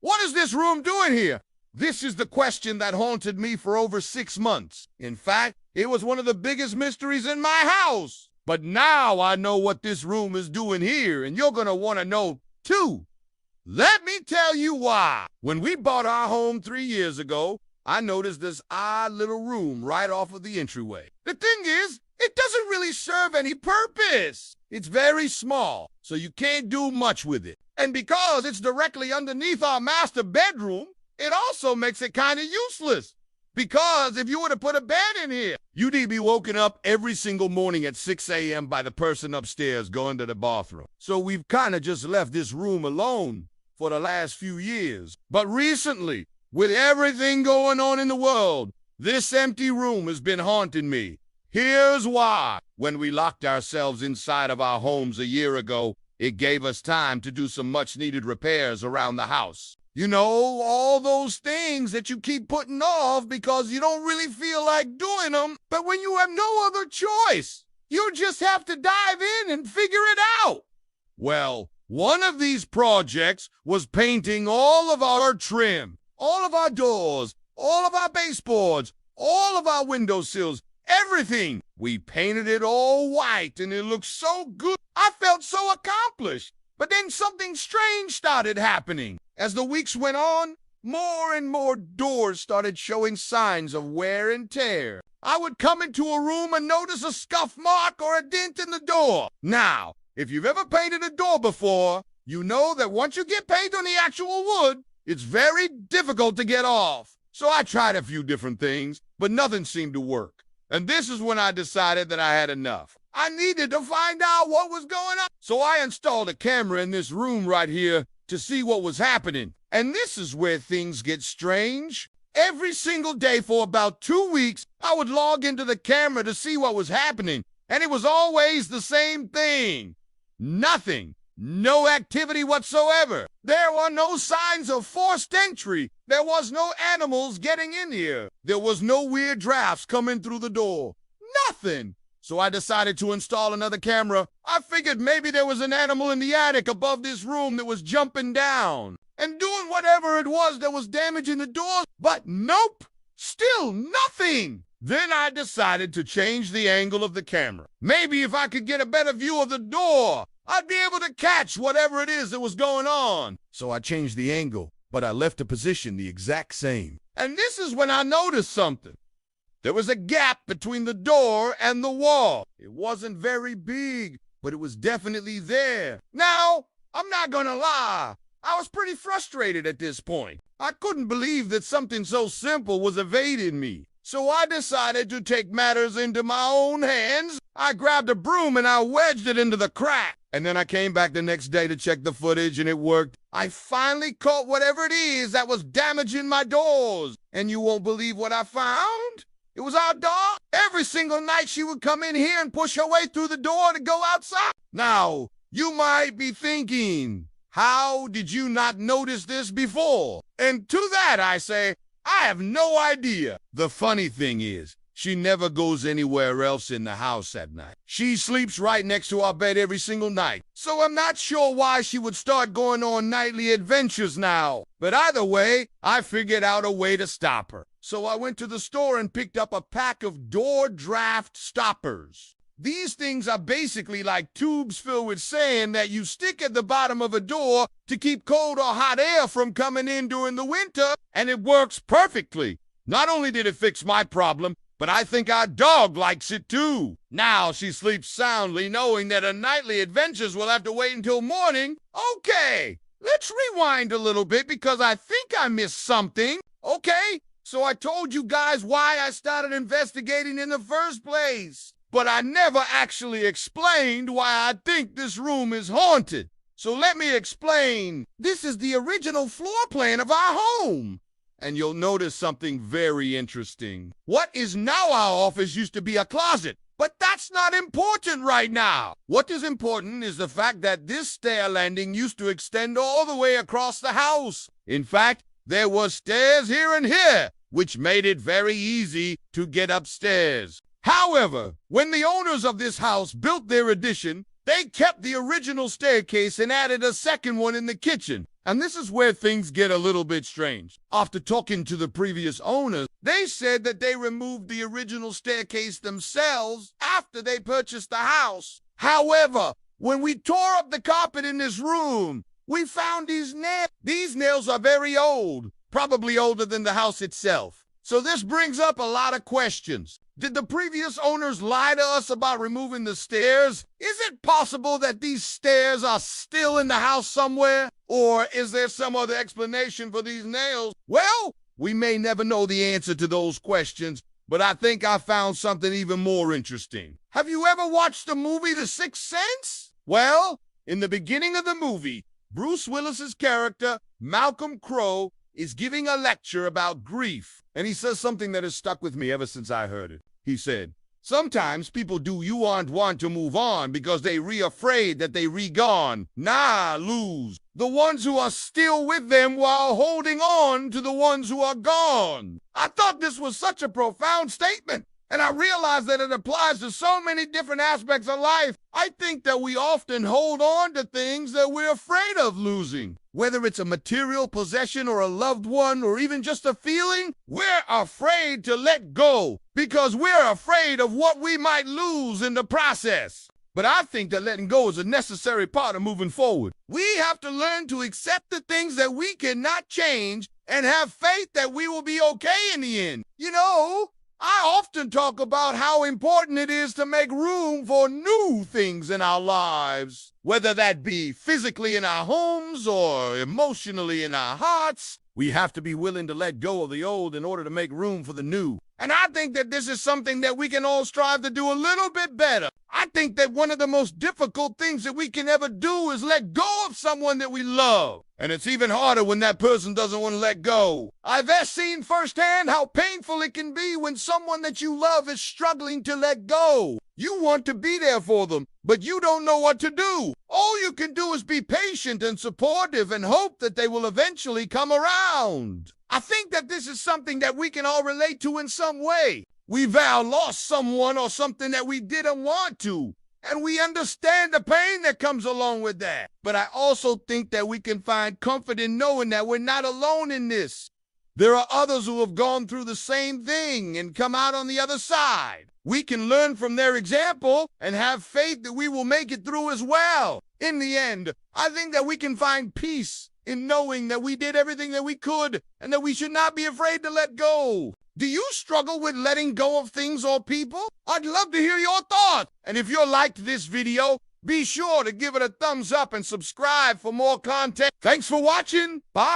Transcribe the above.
What is this room doing here? This is the question that haunted me for over 6 months. In fact, it was one of the biggest mysteries in my house. But now I know what this room is doing here, and you're gonna want to know too. Let me tell you why. When we bought our home 3 years ago, I noticed this odd little room right off of the entryway. The thing is, it doesn't really serve any purpose. It's very small, so you can't do much with it. And because it's directly underneath our master bedroom, it also makes it kind of useless. Because if you were to put a bed in here, you'd be woken up every single morning at 6 a.m. by the person upstairs going to the bathroom. So we've kind of just left this room alone for the last few years. But recently, with everything going on in the world, this empty room has been haunting me. Here's why. When we locked ourselves inside of our homes a year ago, it gave us time to do some much-needed repairs around the house. You know, all those things that you keep putting off because you don't really feel like doing them. But when you have no other choice, you just have to dive in and figure it out. Well, one of these projects was painting all of our trim, all of our doors, all of our baseboards, all of our windowsills, everything. We painted it all white and it looked so good. I felt so accomplished. But then something strange started happening. As the weeks went on, more and more doors started showing signs of wear and tear. I would come into a room and notice a scuff mark or a dent in the door. Now, if you've ever painted a door before, you know that once you get paint on the actual wood, it's very difficult to get off. So I tried a few different things, but nothing seemed to work. And this is when I decided that I had enough. I needed to find out what was going on. So I installed a camera in this room right here to see what was happening. And this is where things get strange. Every single day for about 2 weeks, I would log into the camera to see what was happening. And it was always the same thing. Nothing. No activity whatsoever. There were no signs of forced entry. There was no animals getting in here. There was no weird drafts coming through the door. Nothing. So I decided to install another camera. I figured maybe there was an animal in the attic above this room that was jumping down and doing whatever it was that was damaging the doors. But nope, still nothing. Then I decided to change the angle of the camera. Maybe if I could get a better view of the door, I'd be able to catch whatever it is that was going on. So I changed the angle, but I left the position the exact same. And this is when I noticed something. There was a gap between the door and the wall. It wasn't very big, but it was definitely there. Now, I'm not gonna lie. I was pretty frustrated at this point. I couldn't believe that something so simple was evading me. So I decided to take matters into my own hands. I grabbed a broom and I wedged it into the crack. And then I came back the next day to check the footage and it worked. I finally caught whatever it is that was damaging my doors. And you won't believe what I found. It was our dog. Every single night she would come in here and push her way through the door to go outside. Now, you might be thinking, how did you not notice this before? And to that I say, I have no idea. The funny thing is, she never goes anywhere else in the house at night. She sleeps right next to our bed every single night. So I'm not sure why she would start going on nightly adventures now. But either way, I figured out a way to stop her. So I went to the store and picked up a pack of door draft stoppers. These things are basically like tubes filled with sand that you stick at the bottom of a door to keep cold or hot air from coming in during the winter, and it works perfectly. Not only did it fix my problem, but I think our dog likes it too. Now she sleeps soundly knowing that her nightly adventures will have to wait until morning. Okay, let's rewind a little bit because I think I missed something. Okay, so I told you guys why I started investigating in the first place. But I never actually explained why I think this room is haunted. So let me explain. This is the original floor plan of our home. And you'll notice something very interesting. What is now our office used to be a closet. But that's not important right now. What is important is the fact that this stair landing used to extend all the way across the house. In fact, there were stairs here and here, which made it very easy to get upstairs. However, when the owners of this house built their addition, They kept the original staircase and added a second one in the kitchen. And this is where things get a little bit strange. After talking to the previous owners, they said that they removed the original staircase themselves after they purchased the house. However, when we tore up the carpet in this room, we found these nails. These nails are very old, probably older than the house itself. So this brings up a lot of questions. Did the previous owners lie to us about removing the stairs? Is it possible that these stairs are still in the house somewhere? Or is there some other explanation for these nails? Well, we may never know the answer to those questions, but I think I found something even more interesting. Have you ever watched the movie The Sixth Sense? Well, in the beginning of the movie, Bruce Willis's character, Malcolm Crowe, is giving a lecture about grief. And he says something that has stuck with me ever since I heard it. He said, "Sometimes people do you aren't want to move on because they afraid that they gone. Nah, lose. The ones who are still with them while holding on to the ones who are gone." I thought this was such a profound statement. And I realize that it applies to so many different aspects of life. I think that we often hold on to things that we're afraid of losing. Whether it's a material possession or a loved one or even just a feeling, we're afraid to let go because we're afraid of what we might lose in the process. But I think that letting go is a necessary part of moving forward. We have to learn to accept the things that we cannot change and have faith that we will be okay in the end. You know, I often talk about how important it is to make room for new things in our lives, whether that be physically in our homes or emotionally in our hearts. We have to be willing to let go of the old in order to make room for the new. And I think that this is something that we can all strive to do a little bit better. I think that one of the most difficult things that we can ever do is let go of someone that we love. And it's even harder when that person doesn't want to let go. I've seen firsthand how painful it can be when someone that you love is struggling to let go. You want to be there for them, but you don't know what to do. All you can do is be patient and supportive and hope that they will eventually come around. I think that this is something that we can all relate to in some way. We've lost someone or something that we didn't want to, and we understand the pain that comes along with that. But I also think that we can find comfort in knowing that we're not alone in this. There are others who have gone through the same thing and come out on the other side. We can learn from their example and have faith that we will make it through as well. In the end, I think that we can find peace in knowing that we did everything that we could and that we should not be afraid to let go. Do you struggle with letting go of things or people? I'd love to hear your thoughts. And if you liked this video, be sure to give it a thumbs up and subscribe for more content. Thanks for watching. Bye.